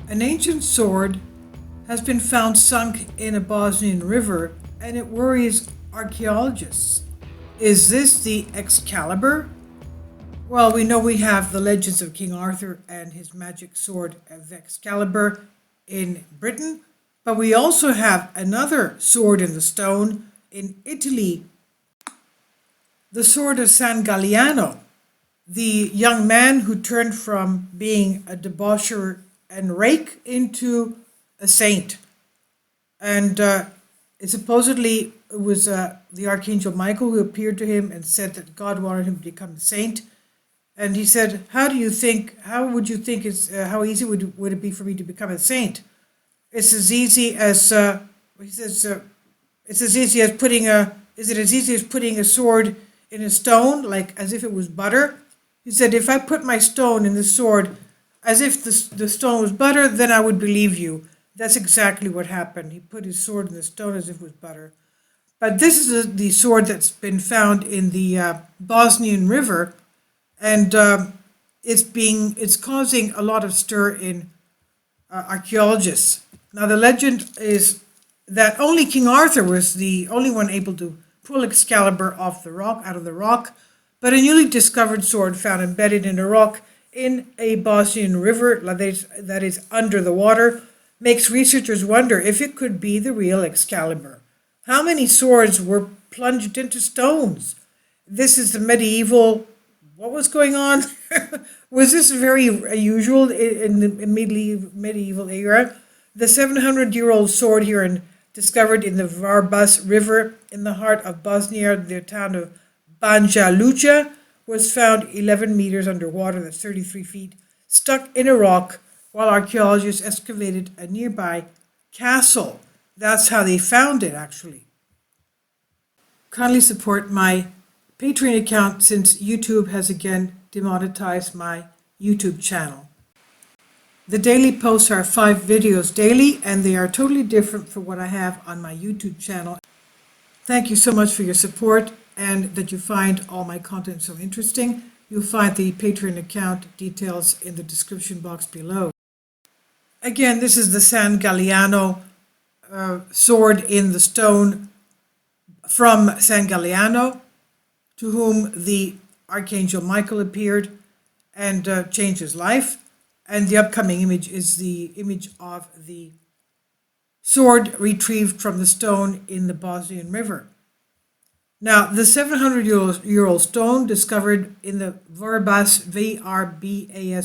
An ancient sword has been found sunk in a Bosnian river, and it worries archaeologists. Is this the Excalibur? Well, we know we have the legends of King Arthur and his magic sword of Excalibur in Britain, but we also have another sword in the stone in Italy, the sword of San Galliano, the young man who turned from being a debaucher and rake into a saint. And it supposedly was the Archangel Michael who appeared to him and said that God wanted him to become a saint. And he said, how would you think how easy would it be for me to become a saint? It's as easy as, he says, it's as easy as is it as easy as putting a sword in a stone, like as if it was butter? He said, if I put my stone in the sword as if the stone was butter, then I would believe you. That's exactly what happened. He put his sword in the stone as if it was butter. But this is the sword that's been found in the Bosnian river, and it's causing a lot of stir in archaeologists. Now the legend is that only King Arthur was the only one able to pull Excalibur out of the rock, but a newly discovered sword found embedded in a rock in a Bosnian river that is under the water makes researchers wonder if it could be the real Excalibur. How many swords were plunged into stones? This is the medieval. What was going on? Was this very usual in the medieval era? The 700-year-old sword here discovered in the Varbas River in the heart of Bosnia, the town of Banja Luka, was found 11 meters underwater, that's 33 feet, stuck in a rock while archaeologists excavated a nearby castle. That's how they found it, actually. Kindly support my Patreon account since YouTube has again demonetized my YouTube channel. The daily posts are 5 videos daily, and they are totally different from what I have on my YouTube channel. Thank you so much for your support and that you find all my content so interesting. You'll find the Patreon account details in the description box below. Again, this is the San Galliano sword in the stone from San Galliano, to whom the Archangel Michael appeared and changed his life. And the upcoming image is the image of the sword retrieved from the stone in the Bosnian River. Now, the 700-year-old stone discovered in the Vrbas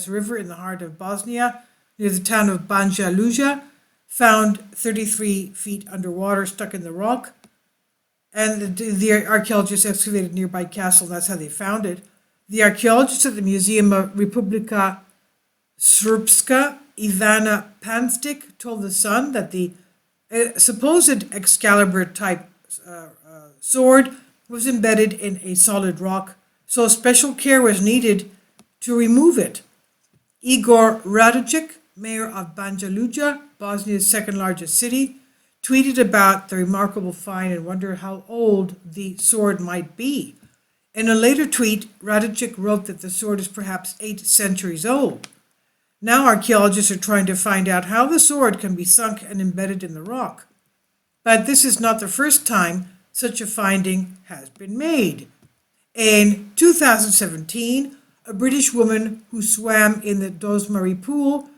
River in the heart of Bosnia, near the town of Banja Luka, found 33 feet underwater, stuck in the rock. And the archaeologists excavated a nearby castle. That's how they found it. The archaeologist at the Museum of Republika Srpska, Ivana Panstik, told The Sun that the supposed Excalibur-type sword was embedded in a solid rock, so special care was needed to remove it. Igor Radičić, mayor of Banja Luka, Bosnia's second largest city, tweeted about the remarkable find and wondered how old the sword might be. In a later tweet, Radičić wrote that the sword is perhaps 8 centuries old. Now archaeologists are trying to find out how the sword can be sunk and embedded in the rock. But this is not the first time such a finding has been made. In 2017, a British woman who swam in the Dosmary Pool,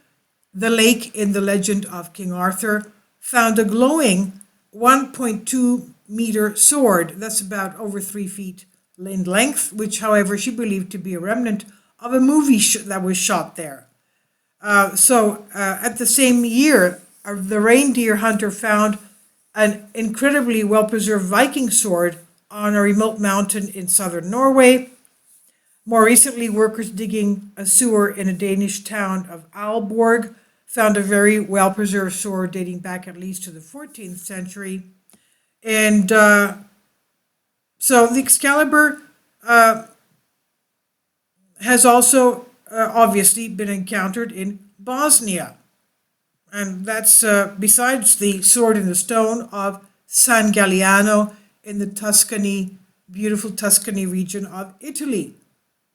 the lake in the legend of King Arthur, found a glowing 1.2 meter sword that's about over 3 feet in length, which, however, she believed to be a remnant of a movie that was shot there. At the same year, the reindeer hunter found an incredibly well-preserved Viking sword on a remote mountain in southern Norway. More recently, workers digging a sewer in a Danish town of Aalborg found a very well-preserved sword dating back at least to the 14th century. And so the Excalibur has also obviously been encountered in Bosnia. And that's besides the sword in the stone of San Galliano in the beautiful Tuscany region of Italy,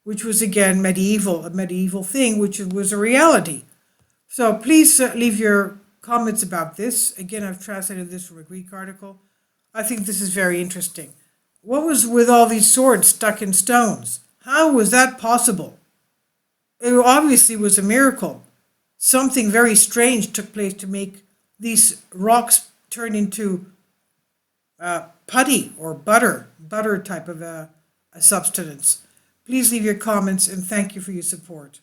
which was again a medieval thing, which was a reality. So please leave your comments about this. Again, I've translated this from a Greek article. I think this is very interesting. What was with all these swords stuck in stones? How was that possible? It obviously was a miracle. Something very strange took place to make these rocks turn into putty or butter type of a substance. Please leave your comments and thank you for your support.